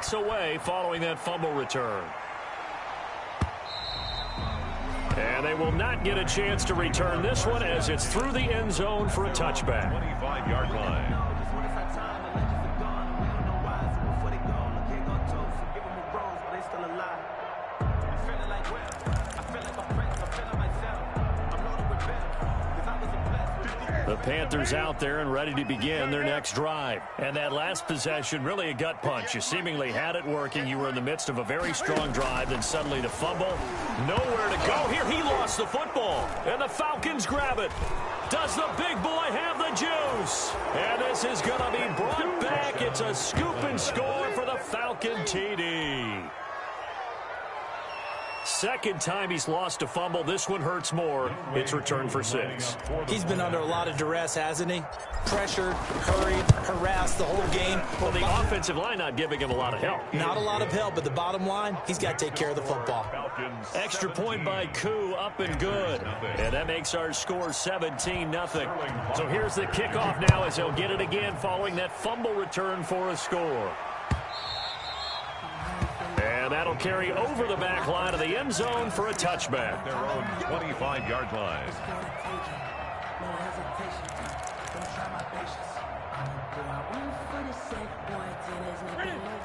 gets away following that fumble return. And they will not get a chance to return this one as it's through the end zone for a touchback. 25-yard line. The Panthers out there and ready to begin their next drive. And that last possession, really a gut punch. You seemingly had it working. You were in the midst of a very strong drive, then suddenly the fumble. Nowhere to go. Here he lost the football. And the Falcons grab it. Does the big boy have the juice? And this is going to be brought back. It's a scoop and score for the Falcon TD. Second time he's lost a fumble. This one hurts more. It's returned for 6. He's been under a lot of duress, hasn't he? Pressured, hurried, harassed the whole game. Well, the offensive line not giving him a lot of help. Not a lot of help, but the bottom line, he's got to take care of the football. Extra point by Koo, up and good. And that makes our score 17-0. So here's the kickoff now as they'll get it again following that fumble return for a score. And that'll carry over the back line of the end zone for a touchback. Their own 25-yard line.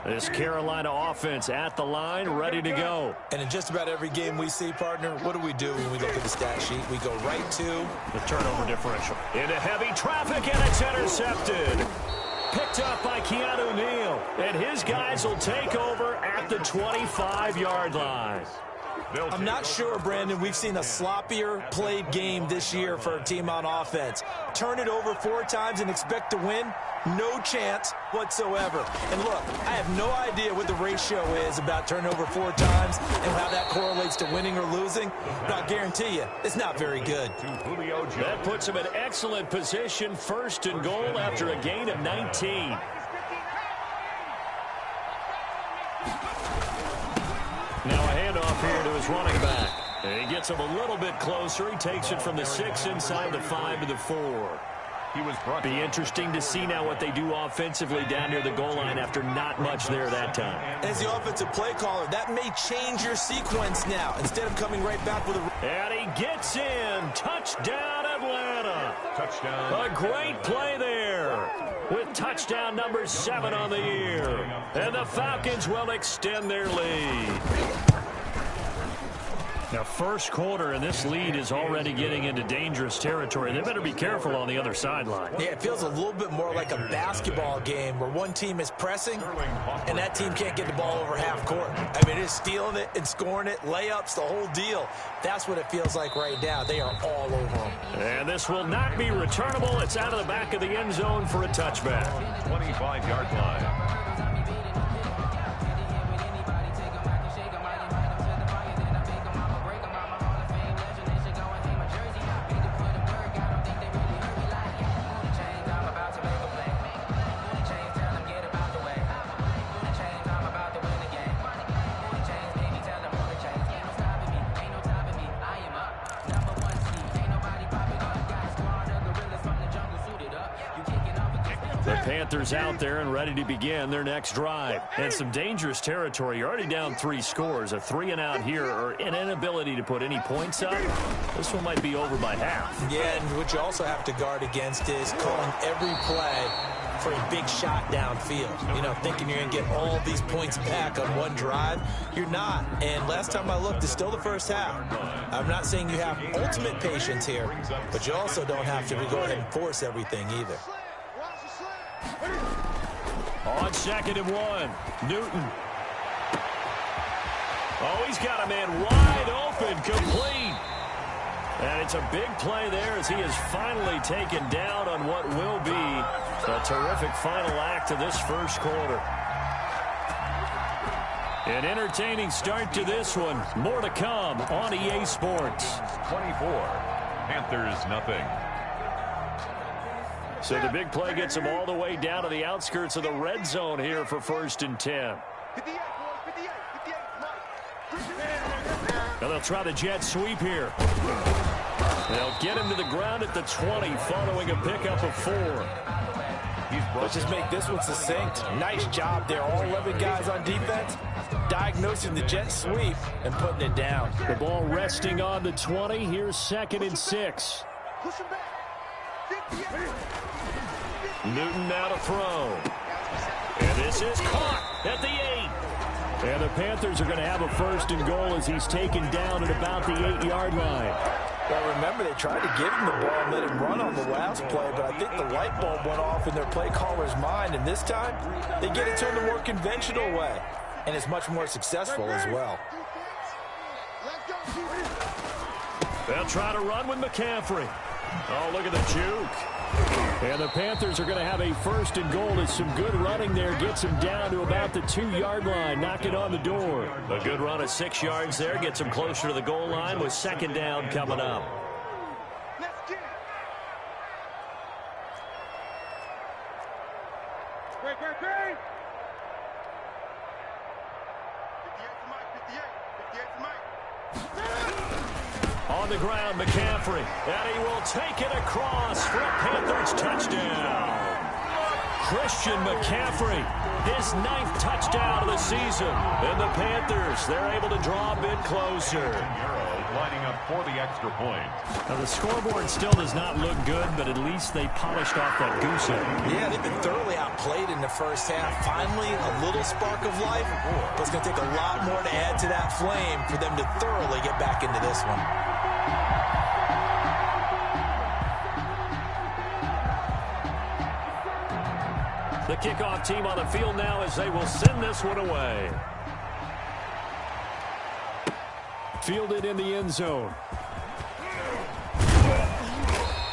This Carolina offense at the line, ready to go. And in just about every game we see, partner, what do we do when we look at the stat sheet? We go right to the turnover differential. Into heavy traffic, and it's intercepted. Picked up by Keanu Neal, and his guys will take over at the 25-yard line. I'm not sure, Brandon, we've seen a sloppier played game this year for a team on offense. Turn it over 4 times and expect to win? No chance whatsoever. And look, I have no idea what the ratio is about turning over 4 times and how that correlates to winning or losing, but I'll guarantee you, it's not very good. That puts him in excellent position, first and goal after a gain of 19. Now a handoff here to his running back. And he gets him a little bit closer. He takes it from the 6 inside the 5 to the 4. Be interesting to see now what they do offensively down near the goal line after not much there that time. As the offensive play caller, that may change your sequence now. Instead of coming right back with a... And he gets in. Touchdown, Atlanta. Touchdown. A great play there with touchdown number 7 on the year. And the Falcons will extend their lead. Now, first quarter, and this lead is already getting into dangerous territory. They better be careful on the other sideline. Yeah, it feels a little bit more like a basketball game where one team is pressing and that team can't get the ball over half court. I mean, it's stealing it and scoring it, layups, the whole deal. That's what it feels like right now. They are all over them. And this will not be returnable. It's out of the back of the end zone for a touchback. 25-yard line. Panthers out there and ready to begin their next drive. And some dangerous territory. You're already down 3 scores. A 3-and-out here or an inability to put any points up. This one might be over by half. Yeah, and what you also have to guard against is calling every play for a big shot downfield. You know, thinking you're going to get all these points back on one drive. You're not. And last time I looked, it's still the first half. I'm not saying you have ultimate patience here, but you also don't have to go ahead and force everything either. On 2nd and 1, Newton. Oh, he's got a man wide open, complete. And it's a big play there as he is finally taken down on what will be a terrific final act of this first quarter. An entertaining start to this one. More to come on EA Sports. 24, Panthers nothing. So the big play gets them all the way down to the outskirts of the red zone here for 1st and 10. Now they'll try the jet sweep here. They'll get him to the ground at the 20 following a pickup of 4. Let's just make this one succinct. Nice job there. All 11 guys on defense diagnosing the jet sweep and putting it down. The ball resting on the 20. Here's 2nd and 6. Newton now to throw. And this is caught at the 8. And the Panthers are going to have a 1st and goal as he's taken down at about the 8-yard line. Well, remember, they tried to give him the ball and let him run on the last play, but I think the light bulb went off in their play caller's mind, and this time they get it to him the more conventional way, and it's much more successful as well. They'll try to run with McCaffrey. Oh, look at the juke. And the Panthers are going to have a 1st and goal as some good running there gets him down to about the 2-yard line, knocking on the door. A good run of 6 yards there gets him closer to the goal line with 2nd down coming up. On the ground, McCaffrey, and he will take it across for a Panthers touchdown. Christian McCaffrey, his 9th touchdown of the season. And the Panthers, they're able to draw a bit closer. Lining up for the extra point. Now, the scoreboard still does not look good, but at least they polished off that goose egg. Yeah, they've been thoroughly outplayed in the first half. Finally, a little spark of life, but it's going to take a lot more to add to that flame for them to thoroughly get back into this one. The kickoff team on the field now as they will send this one away. Fielded in the end zone.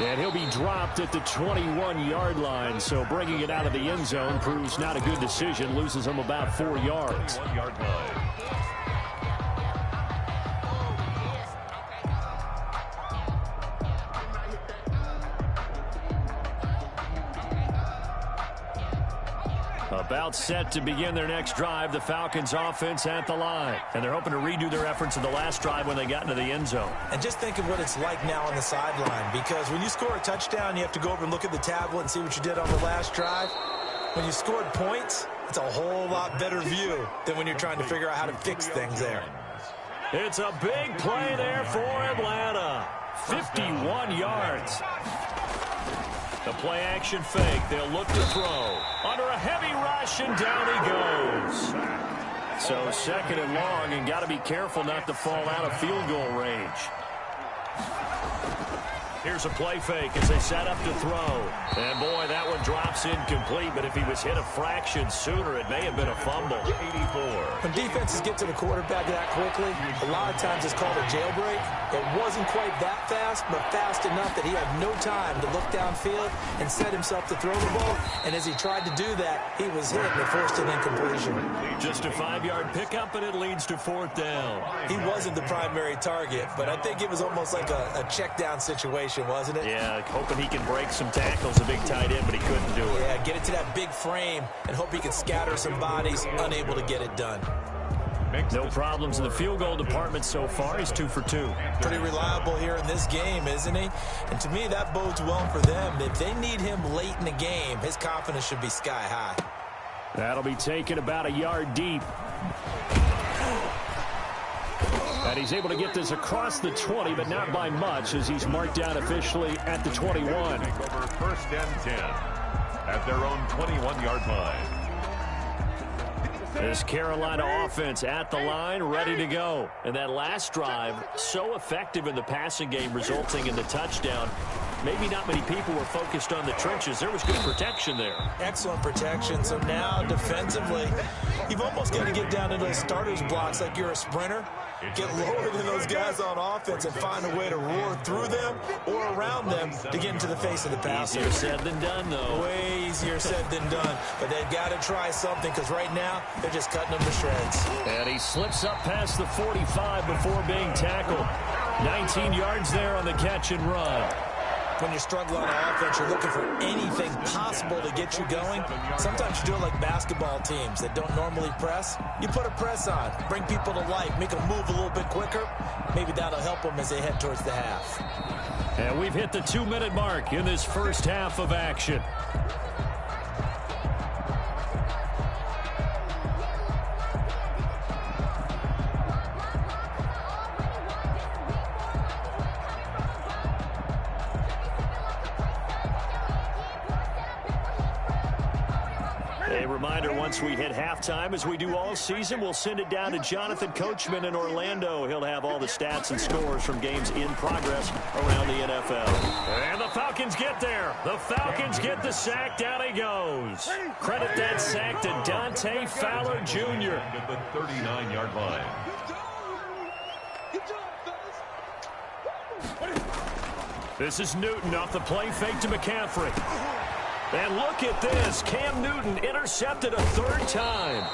And he'll be dropped at the 21-yard line, so bringing it out of the end zone proves not a good decision. Loses him about 4 yards. 1-yard line. About set to begin their next drive, the Falcons offense at the line. And they're hoping to redo their efforts in the last drive when they got into the end zone. And just think of what it's like now on the sideline, because when you score a touchdown, you have to go over and look at the tablet and see what you did on the last drive. When you scored points, it's a whole lot better view than when you're trying to figure out how to fix things there. It's a big play there for Atlanta. 51 yards. The play action fake. They'll look to throw. Under a heavy rush, and down he goes. So 2nd and long, and got to be careful not to fall out of field goal range. Here's a play fake as they set up to throw. And boy, that one drops incomplete, but if he was hit a fraction sooner, it may have been a fumble. 84. When defenses get to the quarterback that quickly, a lot of times it's called a jailbreak. It wasn't quite that fast, but fast enough that he had no time to look downfield and set himself to throw the ball. And as he tried to do that, he was hit and it forced an incompletion. Just a 5-yard pickup, and it leads to 4th down. He wasn't the primary target, but I think it was almost like a check down situation, wasn't it? Yeah, hoping he can break some tackles, a big tight end, but he couldn't do it. Yeah, get it to that big frame and hope he can scatter some bodies, unable to get it done. No problems in the field goal department so far. He's 2 for 2. Pretty reliable here in this game, isn't he? And to me, that bodes well for them. If they need him late in the game, his confidence should be sky high. That'll be taken about a yard deep. And he's able to get this across the 20, but not by much, as he's marked down officially at the 21. Over 1st and 10 at their own 21-yard line. This Carolina offense at the line, ready to go. And that last drive, so effective in the passing game, resulting in the touchdown. Maybe not many people were focused on the trenches. There was good protection there. Excellent protection. So now, defensively, you've almost got to get down to those starters blocks like you're a sprinter. Get lower than those guys on offense and find a way to roar through them or around them to get into the face of the passer. Easier said than done, though. Way easier said than done. But they've got to try something, because right now they're just cutting them to shreds. And he slips up past the 45 before being tackled. 19 yards there on the catch and run. When you're struggling on offense, you're looking for anything possible to get you going. Sometimes you do it like basketball teams that don't normally press. You put a press on, bring people to life, make them move a little bit quicker. Maybe that'll help them as they head towards the half. And we've hit the 2-minute mark in this first half of action. reminder, once we hit halftime, as we do all season, we'll send it down to Jonathan Coachman in Orlando. He'll have all the stats and scores from games in progress around the NFL. And the Falcons get there. The Falcons get the sack. Down he goes. Credit that sack to Dante Fowler Jr. At the 39-yard line. This is Newton off the play fake to McCaffrey. And look at this. Cam Newton intercepted a third time.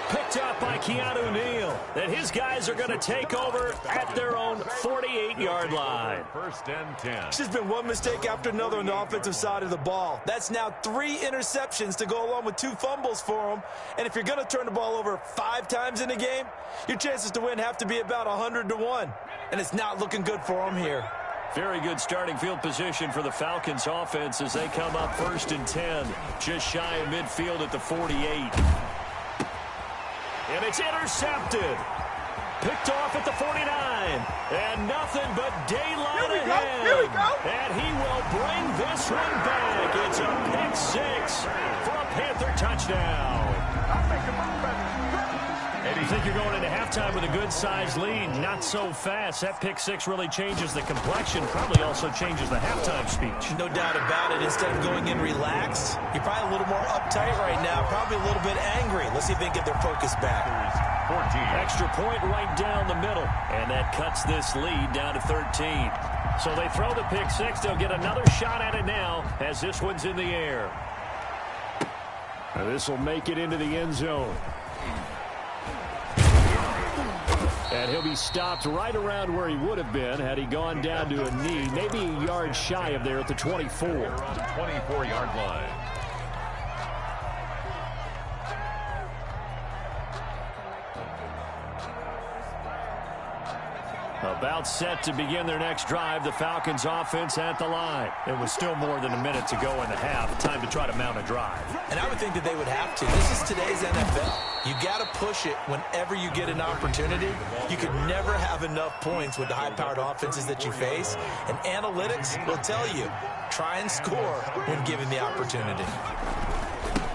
Picked up by Keanu Neal. And his guys are going to take over at their own 48-yard line. First and 10. It's just been one mistake after another on the offensive side of the ball. That's now 3 interceptions to go along with 2 fumbles for them. And if you're going to turn the ball over 5 times in a game, your chances to win have to be about 100-1. And it's not looking good for them here. Very good starting field position for the Falcons offense as they come up first and 10. Just shy of midfield at the 48. And it's intercepted. Picked off at the 49. And nothing but daylight ahead. Here we go. And he will bring this one back. It's a pick 6 for a Panther touchdown. And you think you're going into halftime with a good-sized lead. Not so fast. That pick 6 really changes the complexion. Probably also changes the halftime speech. No doubt about it. Instead of going in relaxed, you're probably a little more uptight right now. Probably a little bit angry. Let's see if they can get their focus back. 14. Extra point right down the middle. And that cuts this lead down to 13. So they throw the pick 6. They'll get another shot at it now as this one's in the air. This will make it into the end zone. And he'll be stopped right around where he would have been had he gone down to a knee, maybe a yard shy of there at the 24. They're on the 24-yard line. About set to begin their next drive, the Falcons offense at the line. It was still more than a minute to go in the half. Time to try to mount a drive. And I would think that they would have to. This is today's NFL. You got to push it whenever you get an opportunity. You could never have enough points with the high-powered offenses that you face. And analytics will tell you, try and score when given the opportunity.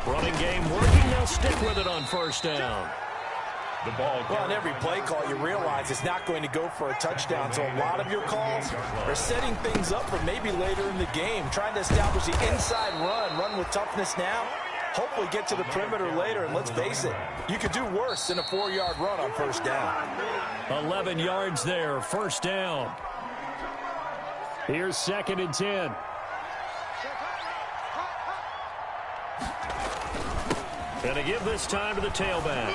Running game working. They'll stick with it on first down. The ball. Well, on every play call, you realize it's not going to go for a touchdown. So a lot of your calls are setting things up for maybe later in the game, trying to establish the inside run with toughness now. Hopefully get to the perimeter later, and let's face it, you could do worse than a 4-yard run on first down. 11 yards there, first down. Here's 2nd and 10. And to give this time to the tailback.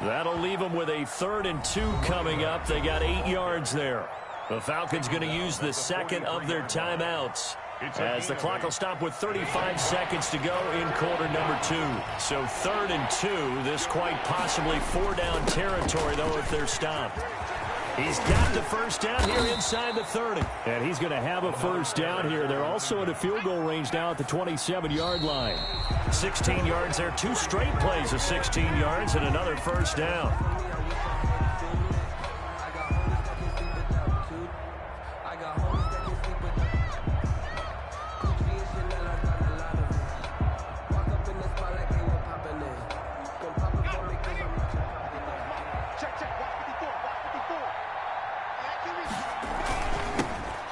That'll leave them with a 3rd and 2 coming up. They got 8 yards there. The Falcons going to use the second of their timeouts, as the clock will stop with 35 seconds to go in quarter number 2. So 3rd and 2, this quite possibly 4-down territory, though, if they're stopped. He's got the first down here inside the 30. And he's going to have a first down here. They're also in a field goal range now at the 27-yard line. 16 yards there, 2 straight plays of 16 yards and another first down.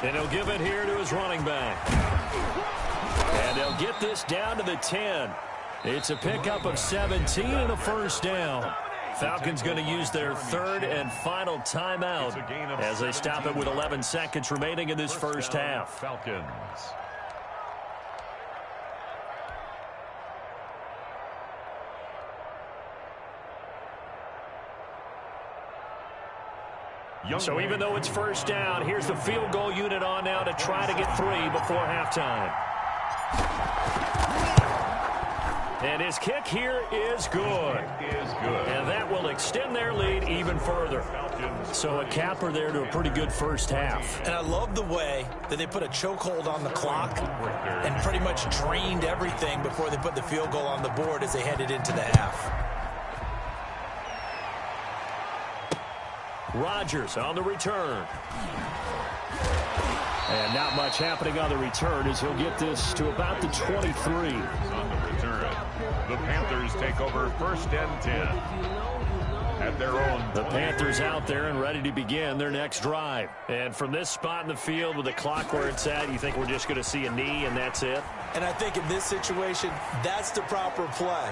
And he'll give it here to his running back. And they'll get this down to the 10. It's a pickup of 17 and a first down. Falcons going to use their 3rd and final timeout as they stop it with 11 seconds remaining in this first half. Falcons. So even though it's first down, here's the field goal unit on now to try to get 3 before halftime. And his kick here is good. And that will extend their lead even further. So a capper there to a pretty good first half. And I love the way that they put a chokehold on the clock and pretty much drained everything before they put the field goal on the board as they headed into the half. Rodgers on the return. And not much happening on the return as he'll get this to about the 23. On the return, the Panthers take over 1st and 10 at their own. The Panthers out there and ready to begin their next drive. And from this spot in the field with the clock where it's at, you think we're just going to see a knee and that's it? And I think in this situation, that's the proper play.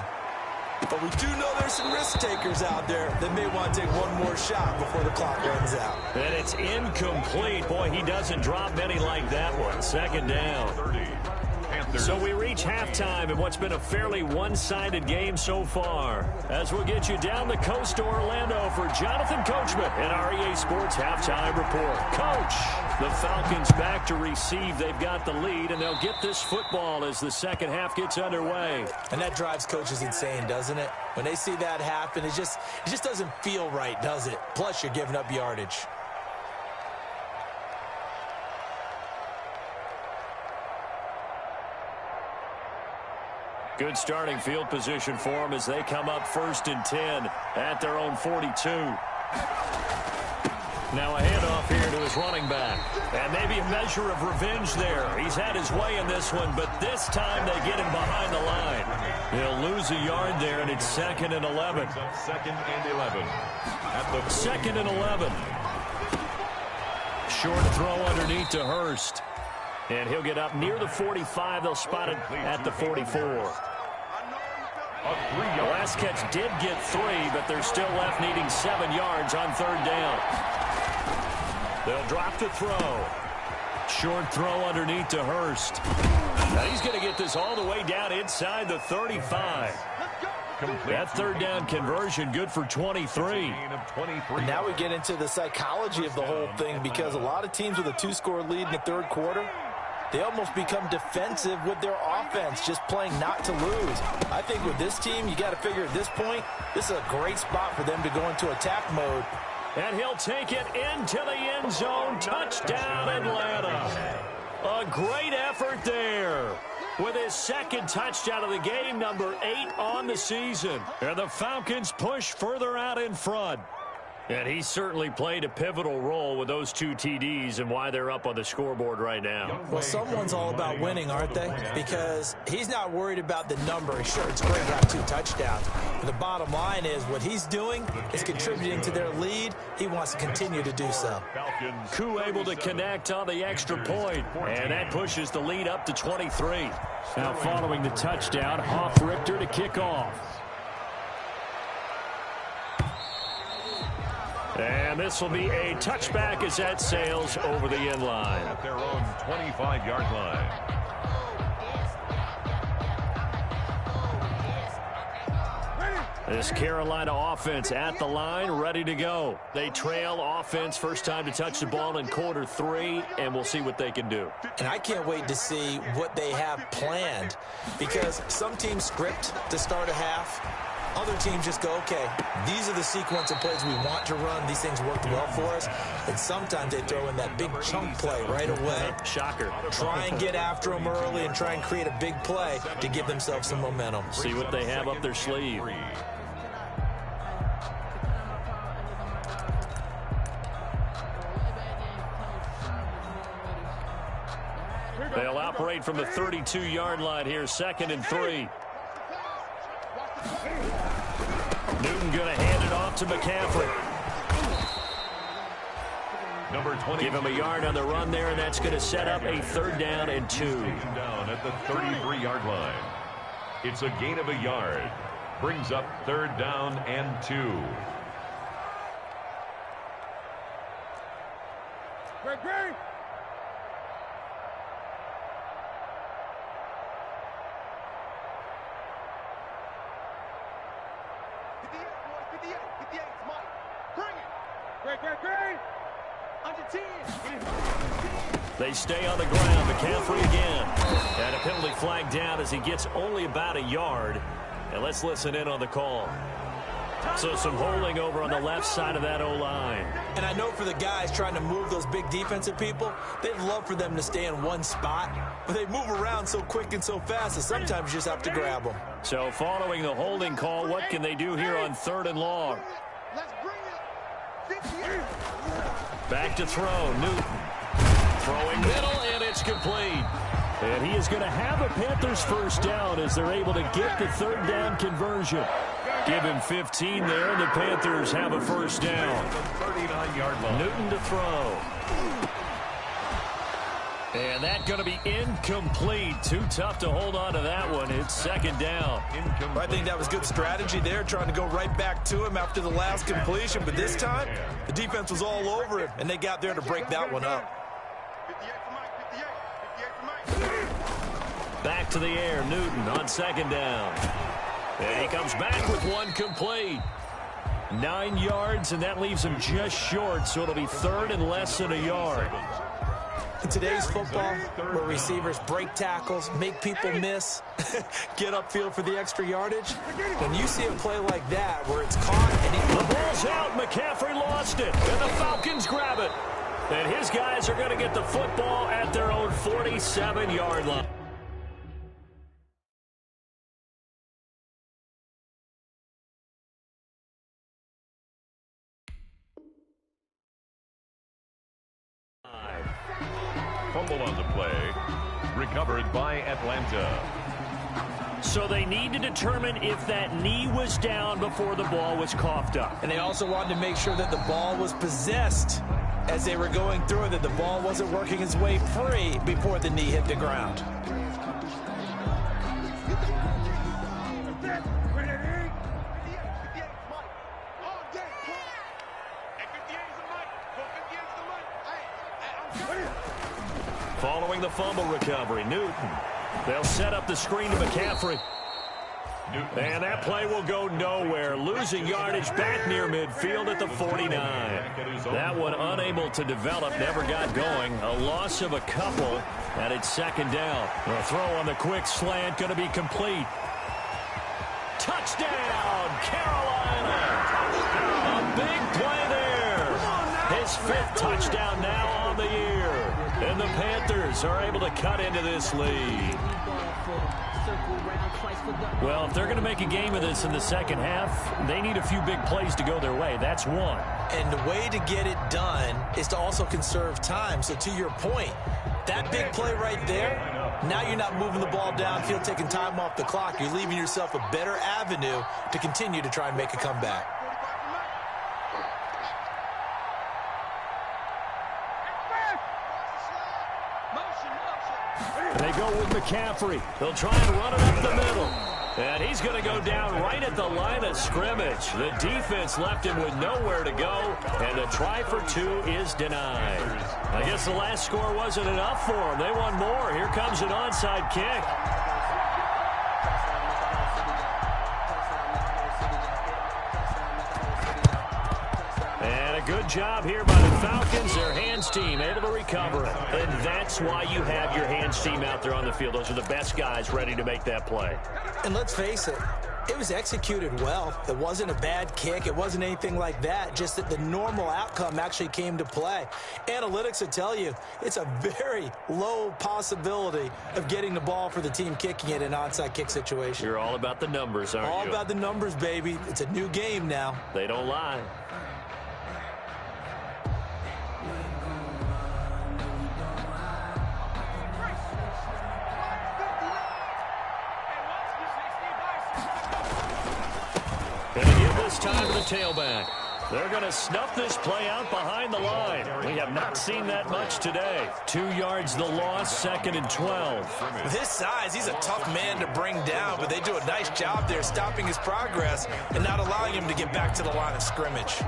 But we do know there's some risk takers out there that may want to take one more shot before the clock runs out. And it's incomplete. Boy, he doesn't drop many like that one. 2nd down. 30. So we reach halftime in what's been a fairly one-sided game so far. As we'll get you down the coast to Orlando for Jonathan Coachman in our EA Sports Halftime Report. Coach, the Falcons back to receive. They've got the lead, and they'll get this football as the second half gets underway. And that drives coaches insane, doesn't it? When they see that happen, it just doesn't feel right, does it? Plus, you're giving up yardage. Good starting field position for them as they come up 1st and 10 at their own 42. Now a handoff here to his running back. And maybe a measure of revenge there. He's had his way in this one, but this time they get him behind the line. He'll lose a yard there, and it's 2nd and 11. 2nd and 11. At the 2nd and 11. Short throw underneath to Hurst. And he'll get up near the 45. They'll spot it at the 44. The last catch did get 3, but they're still left needing 7 yards on 3rd down. They'll drop the throw. Short throw underneath to Hurst. Now he's going to get this all the way down inside the 35. That 3rd down conversion good for 23. And now we get into the psychology of the whole thing, because a lot of teams with a 2-score lead in the 3rd quarter, they almost become defensive with their offense, just playing not to lose. I think with this team, you got to figure at this point, this is a great spot for them to go into attack mode. And he'll take it into the end zone. Touchdown, Atlanta. A great effort there with his 2nd touchdown of the game, number 8 on the season. And the Falcons push further out in front. And he certainly played a pivotal role with those 2 TDs and why they're up on the scoreboard right now. Well, someone's all about winning, aren't they? Because he's not worried about the number. Sure, it's great to have 2 touchdowns. But the bottom line is what he's doing is contributing to their lead. He wants to continue to do so. Koo able to connect on the extra point. And that pushes the lead up to 23. Now following the touchdown, Hoff-Richter to kick off. And this will be a touchback as that sails over the end line. At their own 25-yard line. This Carolina offense at the line, ready to go. They trail offense, first time to touch the ball in quarter 3, and we'll see what they can do. And I can't wait to see what they have planned, because some teams script to start a half. Other teams just go, okay, these are the sequence of plays we want to run. These things worked well for us. And sometimes they throw in that big chunk play right away. Shocker. Try and get after them early and try and create a big play to give themselves some momentum. See what they have up their sleeve. They'll operate from the 32-yard line here, 2nd and 3. Newton going to hand it off to McCaffrey. Number 20. Give him a yard on the run there, and that's going to set up a 3rd down and 2. Down at the 33-yard line. It's a gain of a yard. Brings up 3rd down and 2. Great. They stay on the ground. McCaffrey again. And a penalty flag down as he gets only about a yard. And let's listen in on the call. So some holding over on the left side of that O-line. And I know for the guys trying to move those big defensive people, they'd love for them to stay in one spot. But they move around so quick and so fast that sometimes you just have to grab them. So following the holding call, what can they do here on 3rd and long? Back to throw. Newton. Throwing middle, and it's complete. And he is going to have a Panthers first down as they're able to get the third down conversion. Give him 15 there, and the Panthers have a first down. 39-yard line. Newton to throw. And that's going to be incomplete. Too tough to hold on to that one. It's second down. I think that was good strategy there, trying to go right back to him after the last completion. But this time, the defense was all over it, and they got there to break that one up. Back to the air, Newton on second down. And he comes back with one complete. 9 yards, and that leaves him just short, so it'll be third and less than a yard. In today's football, where receivers break tackles, make people miss, get upfield for the extra yardage, when you see a play like that where it's caught and the ball's out, McCaffrey lost it, and the Falcons grab it. And his guys are going to get the football at their own 47-yard line. Fumble on the play. Recovered by Atlanta. So they need to determine if that knee was down before the ball was coughed up. And they also wanted to make sure that the ball was possessed as they were going through it, that the ball wasn't working its way free before the knee hit the ground. Following the fumble recovery, Newton. They'll set up the screen to McCaffrey. And that play will go nowhere. Losing yardage back near midfield at the 49. That one unable to develop, never got going. A loss of a couple, and it's second down. The throw on the quick slant going to be complete. Touchdown, Carolina. A big play there. His 5th touchdown now on the year. And the Panthers are able to cut into this lead. Well, if they're going to make a game of this in the second half, they need a few big plays to go their way. That's one. And the way to get it done is to also conserve time. So to your point, that big play right there, now you're not moving the ball downfield, taking time off the clock. You're leaving yourself a better avenue to continue to try and make a comeback. They go with McCaffrey. They'll try and run it up the middle. And he's going to go down right at the line of scrimmage. The defense left him with nowhere to go, and the try for 2 is denied. I guess the last score wasn't enough for them. They want more. Here comes an onside kick. Good job here by the Falcons. Their hands team able to recover it. And that's why you have your hands team out there on the field. Those are the best guys ready to make that play. And let's face it, it was executed well. It wasn't a bad kick. It wasn't anything like that. Just that the normal outcome actually came to play. Analytics will tell you it's a very low possibility of getting the ball for the team kicking it in an onside kick situation. You're all about the numbers, aren't you? All about the numbers, baby. It's a new game now. They don't lie. Time to the tailback. They're going to snuff this play out behind the line. We have not seen that much today. 2 yards the loss, second and 12. With his size, he's a tough man to bring down, but they do a nice job there stopping his progress and not allowing him to get back to the line of scrimmage.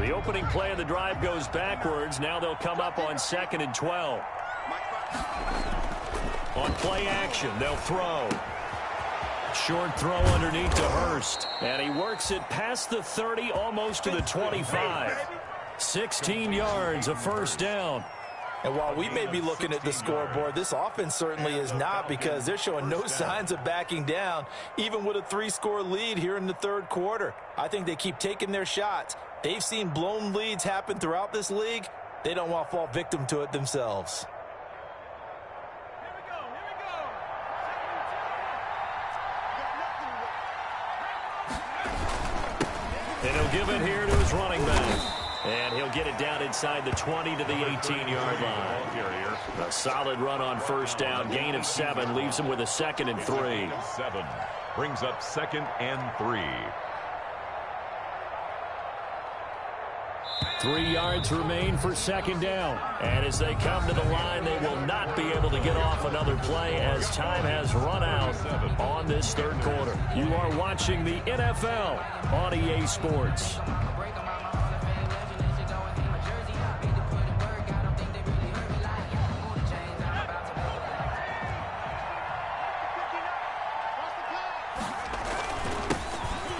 The opening play of the drive goes backwards. Now they'll come up on second and 12. On play action, they'll throw. Short throw underneath to Hurst. And he works it past the 30, almost to the 25. 16 yards, a first down. And while we may be looking at the scoreboard, this offense certainly is not, because they're showing no signs of backing down, even with a 3-score lead here in the third quarter. I think they keep taking their shots. They've seen blown leads happen throughout this league. They don't want to fall victim to it themselves. And he'll give it here to his running back. And he'll get it down inside the 20 to the 18-yard line. A solid run on first down. Gain of 7 leaves him with a 2nd and 3. 7 brings up 2nd and 3. 3 yards remain for 2nd down. And as they come to the line, they will not be able to get off another play as time has run out on this 3rd quarter. You are watching the NFL on EA Sports.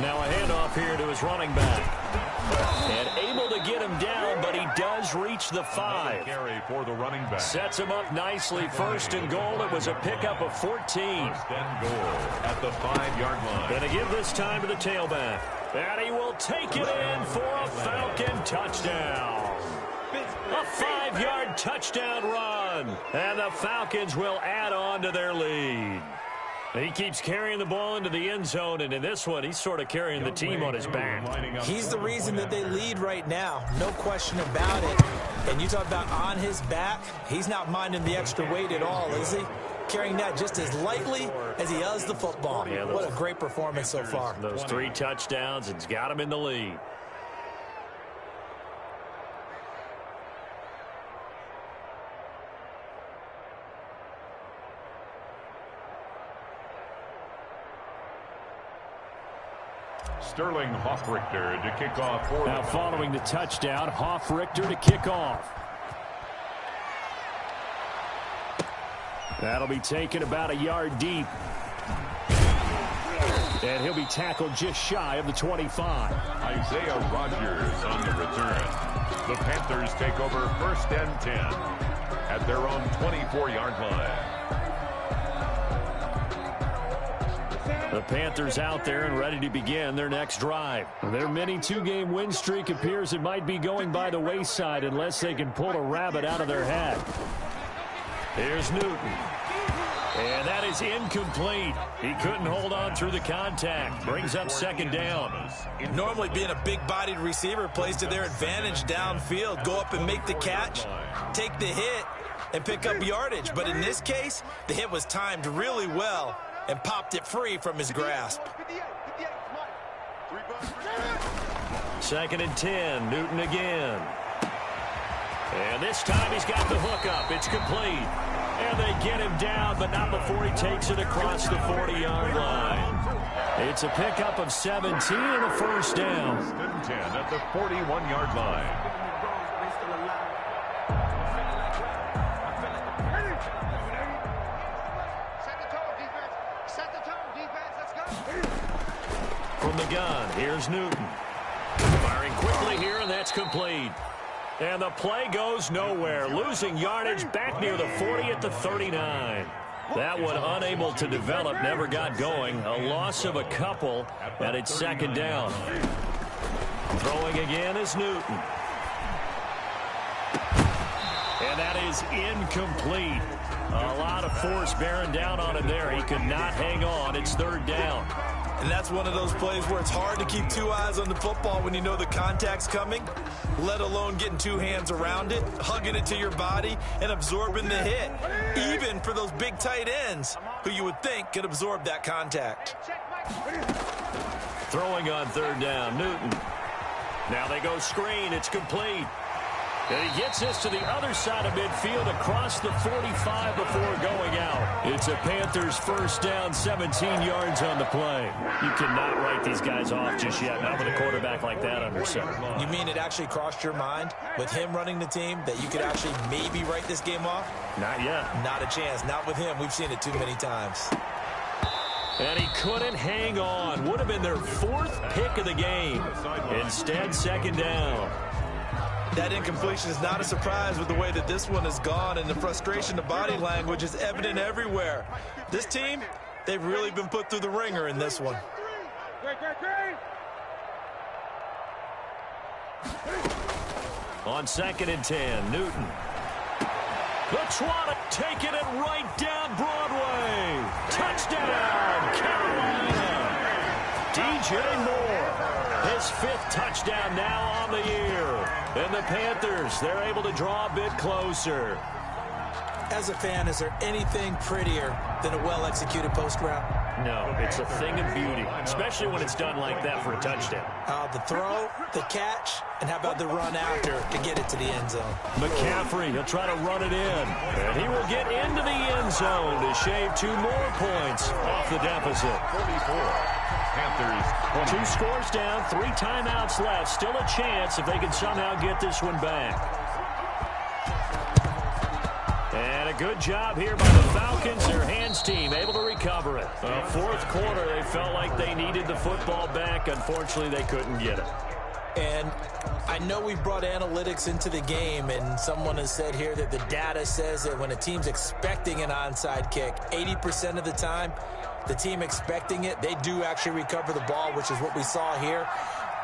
Now a handoff here to his running back. And able to get him down, but he does reach the 5. Carry for the running back. Sets him up nicely. 1st and goal. It was a pickup of 14. 1st and goal at the 5-yard line. Going to give this time to the tailback. And he will take it in for a Falcon touchdown. A 5-yard touchdown run. And the Falcons will add on to their lead. He keeps carrying the ball into the end zone, and in this one, he's sort of carrying the team on his back. He's the reason that they lead right now. No question about it. And you talk about on his back, he's not minding the extra weight at all, is he? Carrying that just as lightly as he does the football. Yeah, what a great performance so far. Those 3 touchdowns, it's got him in the lead. Sterling Hoffrichter to kick off. Now following the touchdown, Hoffrichter to kick off. That'll be taken about a yard deep. And he'll be tackled just shy of the 25. Isaiah Rodgers on the return. The Panthers take over 1st and 10 at their own 24-yard line. The Panthers out there and ready to begin their next drive. Their mini 2-game win streak appears it might be going by the wayside unless they can pull a rabbit out of their hat. Here's Newton. And that is incomplete. He couldn't hold on through the contact. Brings up 2nd down. Normally being a big-bodied receiver plays to their advantage downfield. Go up and make the catch, take the hit, and pick up yardage. But in this case, the hit was timed really well and popped it free from his grasp. 2nd and 10. Newton again. And this time he's got the hook up. It's complete. And they get him down, but not before he takes it across the 40-yard line. It's a pickup of 17 and a 1st down. 1st and 10 at the 41-yard line. From the gun, here's Newton. Firing quickly here, and that's complete. And the play goes nowhere. Losing yardage back near the 40 at the 39. That one unable to develop, never got going. A loss of a couple, and it's 2nd down. Throwing again is Newton. And that is incomplete. A lot of force bearing down on him there. He could not hang on. It's 3rd down. And that's one of those plays where it's hard to keep 2 eyes on the football when you know the contact's coming, let alone getting 2 hands around it, hugging it to your body, and absorbing the hit, even for those big tight ends who you would think could absorb that contact. Throwing on 3rd down, Newton. Now they go screen. It's complete. And he gets this to the other side of midfield across the 45 before going out. It's a Panthers 1st down, 17 yards on the play. You cannot write these guys off just yet, not with a quarterback like that under center. You mean it actually crossed your mind with him running the team that you could actually maybe write this game off? Not yet. Not a chance. Not with him. We've seen it too many times. And he couldn't hang on. Would have been their 4th pick of the game. Instead, 2nd down. That incompletion is not a surprise with the way that this one has gone, and the frustration of body language is evident everywhere. This team, they've really been put through the ringer in this one. On 2nd and 10, Newton. The Twata taking it right down Broadway. Touchdown, Carolina. DJ Moore. His 5th touchdown now on the year. And the Panthers, they're able to draw a bit closer. As a fan, is there anything prettier than a well-executed post route? No, it's a thing of beauty, especially when it's done like that for a touchdown. The throw, the catch, and how about the run after to get it to the end zone? McCaffrey, he'll try to run it in. And he will get into the end zone to shave 2 more points off the deficit. 44. Panthers 2 scores down, 3 timeouts left. Still a chance if they can somehow get this one back. And a good job here by the Falcons, their hands team, able to recover it. Fourth quarter, they felt like they needed the football back. Unfortunately, they couldn't get it. And I know we brought analytics into the game, and someone has said here that the data says that when a team's expecting an onside kick, 80% of the time, the team expecting it, they do actually recover the ball, which is what we saw here.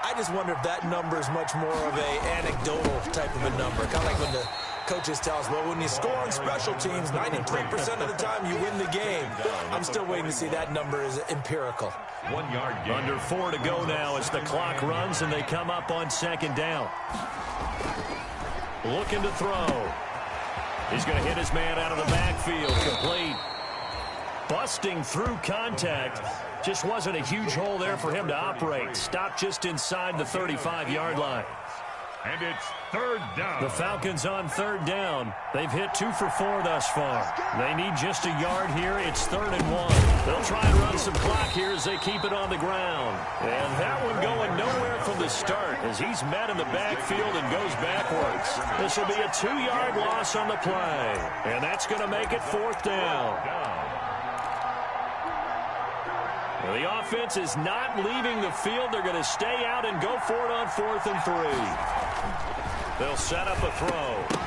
I just wonder if that number is much more of a anecdotal type of a number, kind of like when the coaches tell us, well, when you score on special teams, 93% of the time you win the game. I'm still waiting to see that number is empirical. 1 yard gain. Under 4 to go now as the clock runs and they come up on 2nd down. Looking to throw. He's going to hit his man out of the backfield. Complete. Busting through contact. Just wasn't a huge hole there for him to operate. Stopped just inside the 35-yard line. And it's 3rd down. The Falcons on 3rd down. They've hit 2 for 4 thus far. They need just a yard here. It's 3rd and 1. They'll try and run some clock here as they keep it on the ground. And that one going nowhere from the start as he's met in the backfield and goes backwards. This will be a 2-yard loss on the play. And that's going to make it 4th down. The offense is not leaving the field. They're going to stay out and go for it on 4th and 3. They'll set up a throw.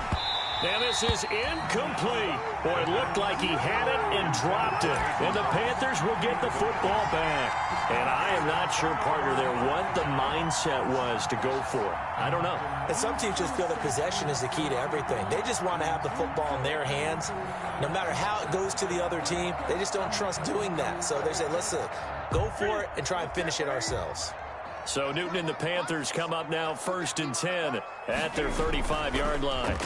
And this is incomplete. Boy, it looked like he had it and dropped it. And the Panthers will get the football back. And I am not sure, partner, there what the mindset was to go for it. I don't know. And some teams just feel that possession is the key to everything. They just want to have the football in their hands. No matter how it goes to the other team, they just don't trust doing that. So they say, let's go for it and try and finish it ourselves. So Newton and the Panthers come up now 1st and 10 at their 35-yard line.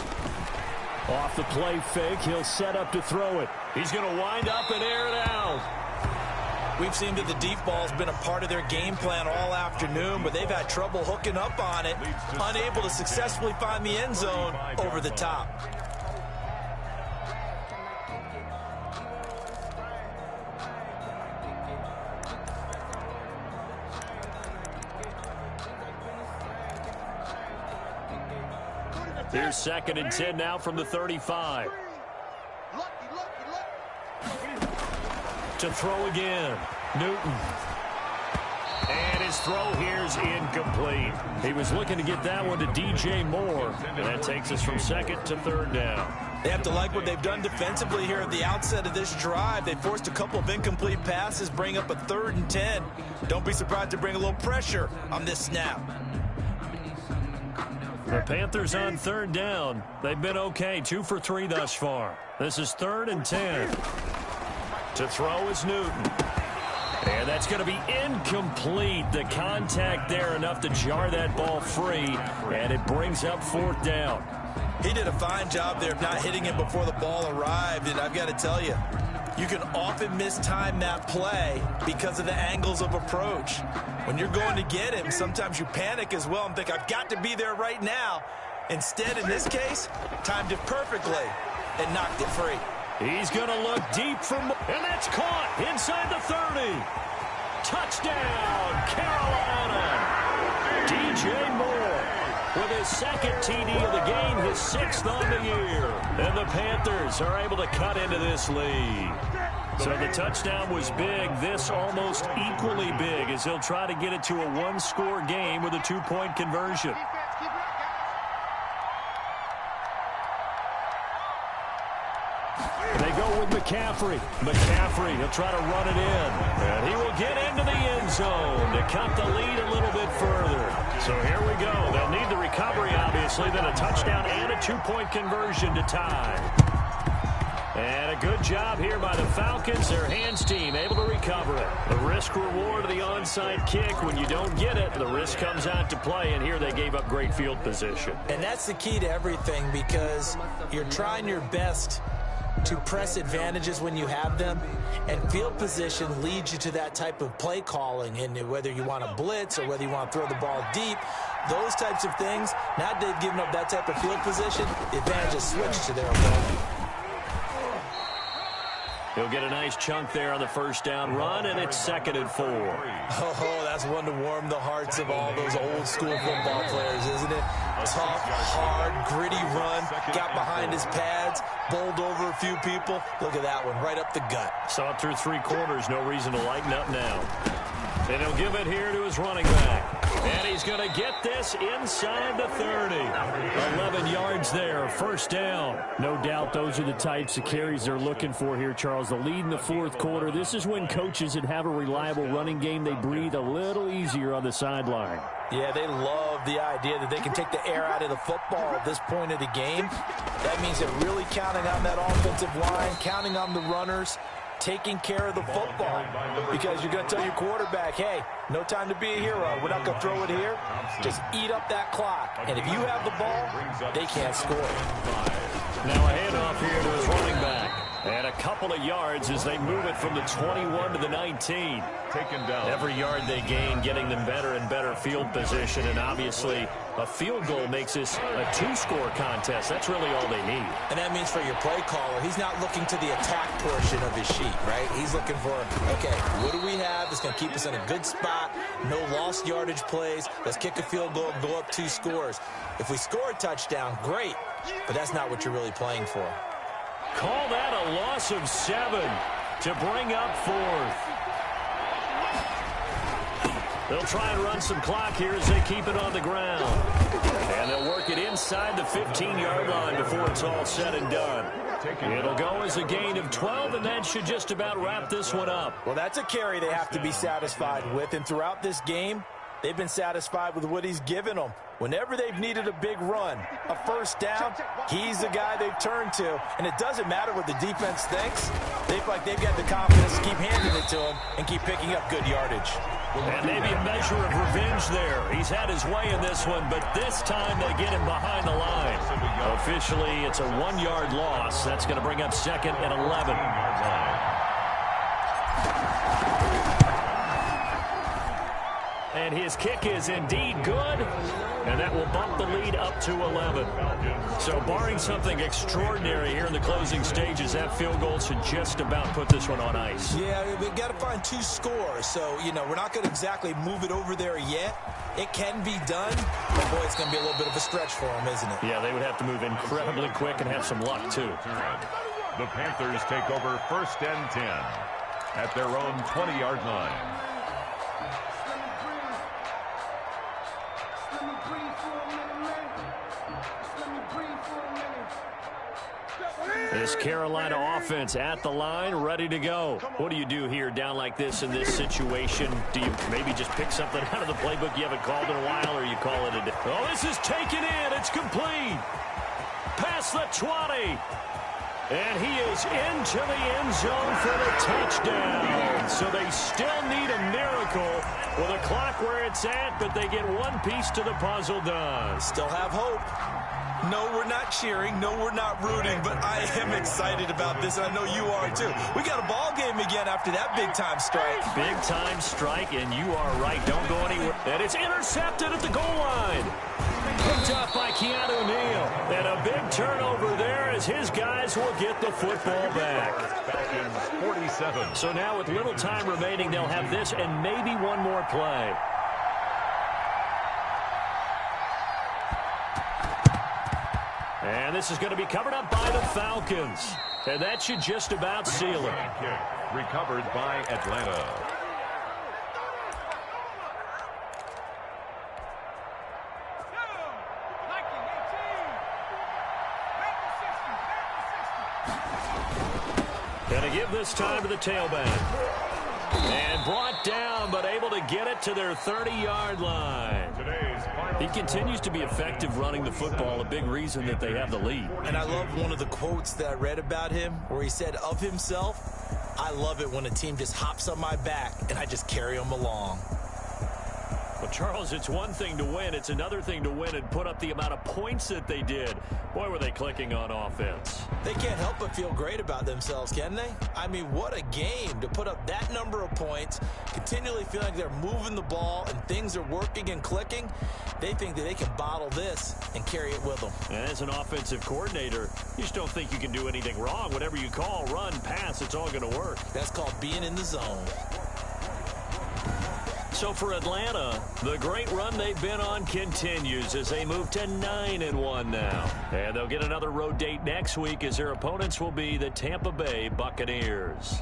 Off the play fake, he'll set up to throw it. He's going to wind up and air it out. We've seen that the deep ball's been a part of their game plan all afternoon, but they've had trouble hooking up on it, unable to successfully find the end zone over the top. Here's 2nd and 10 now from the 35. To throw again. Newton. And his throw here is incomplete. He was looking to get that one to DJ Moore. And that takes us from 2nd to 3rd down. They have to like what they've done defensively here at the outset of this drive. They forced a couple of incomplete passes, bring up a 3rd and 10. Don't be surprised to bring a little pressure on this snap. The Panthers on 3rd down. They've been okay, 2 for 3 thus far. This is 3rd and 10. To throw is Newton. And that's going to be incomplete. The contact there enough to jar that ball free. And it brings up 4th down. He did a fine job there of not hitting it before the ball arrived. And I've got to tell you, you can often mistime that play because of the angles of approach. When you're going to get him, sometimes you panic as well and think, I've got to be there right now. Instead, in this case, timed it perfectly and knocked it free. He's going to look deep for more. And that's caught inside the 30. Touchdown, Carolina. DJ Moore with his 2nd TD of the game, his 6th on the year. And the Panthers are able to cut into this lead. So the touchdown was big. This almost equally big as he'll try to get it to a 1-score game with a 2-point conversion. They go with McCaffrey. McCaffrey, he'll try to run it in. And he will get into the end zone to cut the lead a little bit further. So here we go. They'll need the recovery, obviously, then a touchdown and a 2-point conversion to tie. And a good job here by the Falcons. Their hands team able to recover it. The risk reward of the onside kick. When you don't get it, the risk comes out to play. And here they gave up great field position. And that's the key to everything, because you're trying your best to press advantages when you have them, and field position leads you to that type of play calling. And whether you want to blitz or whether you want to throw the ball deep, those types of things, now that they've given up that type of field position, the advantage is switched to their opponent. He'll get a nice chunk there on the first down run, and it's 2nd and 4. Oh, that's one to warm the hearts of all those old school football players, isn't it? Tough, hard, gritty run, got behind his pads, bowled over a few people. Look at that one, right up the gut. Saw it through 3 quarters, no reason to lighten up now. And he'll give it here to his running back. And he's going to get this inside the 30. 11 yards there, first down. No doubt those are the types of carries they're looking for here, Charles. The lead in the 4th quarter. This is when coaches that have a reliable running game, they breathe a little easier on the sideline. Yeah, they love the idea that they can take the air out of the football at this point of the game. That means they're really counting on that offensive line, counting on the runners, taking care of the football, because you're going to tell your quarterback, hey, no time to be a hero. We're not going to throw it here. Just eat up that clock. And if you have the ball, they can't score. Now a handoff here to his running back. And a couple of yards as they move it from the 21 to the 19. Taken down. Every yard they gain, getting them better and better field position. And obviously, a field goal makes this a 2-score contest. That's really all they need. And that means for your play caller, he's not looking to the attack portion of his sheet, right? He's looking for, okay, what do we have that's going to keep us in a good spot? No lost yardage plays. Let's kick a field goal and go up 2 scores. If we score a touchdown, great. But that's not what you're really playing for. Call that a loss of 7 to bring up 4th. They'll try and run some clock here as they keep it on the ground. And they'll work it inside the 15-yard line before it's all said and done. It'll go as a gain of 12, and that should just about wrap this one up. Well, that's a carry they have to be satisfied with. And throughout this game, they've been satisfied with what he's given them. Whenever they've needed a big run, a first down, he's the guy they've turned to. And it doesn't matter what the defense thinks. They feel like they've got the confidence to keep handing it to him and keep picking up good yardage. And maybe a measure of revenge there. He's had his way in this one, but this time they get him behind the line. Officially, it's a 1-yard loss. That's going to bring up 2nd and 11. And his kick is indeed good, and that will bump the lead up to 11. So barring something extraordinary here in the closing stages, that field goal should just about put this one on ice. Yeah, we've got to find 2 scores. So, you know, we're not going to exactly move it over there yet. It can be done, but boy, it's going to be a little bit of a stretch for them, isn't it? Yeah, they would have to move incredibly quick and have some luck, too. The Panthers take over 1st and 10 at their own 20-yard line. This Carolina offense at the line, ready to go. What do you do here down like this in this situation? Do you maybe just pick something out of the playbook you haven't called in a while, or you call it a day? Oh, this is taken in. It's complete. Past the 20. And he is into the end zone for the touchdown. So they still need a miracle with a clock where it's at, but they get one piece to the puzzle done. Still have hope. No, we're not cheering. No, we're not rooting. But I am excited about this, and I know you are too. We got a ball game again after that big-time strike. Big-time strike, and you are right. Don't go anywhere. And it's intercepted at the goal line. Picked up by Keanu Neal. And a big turnover there as his guys will get the football back. Falcons 47. So now with little time remaining, they'll have this and maybe one more play. And this is going to be covered up by the Falcons. And that should just about seal it. Recovered by Atlanta. Going to give this time to the tailback. And brought down, but able to get it to their 30-yard line. Today's He continues to be effective running the football, a big reason that they have the lead. And I love one of the quotes that I read about him where he said of himself, "I love it when a team just hops on my back and I just carry them along." Well, Charles, it's one thing to win. It's another thing to win and put up the amount of points that they did. Boy, were they clicking on offense. They can't help but feel great about themselves, can they? I mean, what a game to put up that number of points, continually feel like they're moving the ball and things are working and clicking. They think that they can bottle this and carry it with them. And as an offensive coordinator, you just don't think you can do anything wrong. Whatever you call, run, pass, it's all going to work. That's called being in the zone. So for Atlanta, the great run they've been on continues as they move to 9-1 now. And they'll get another road date next week as their opponents will be the Tampa Bay Buccaneers.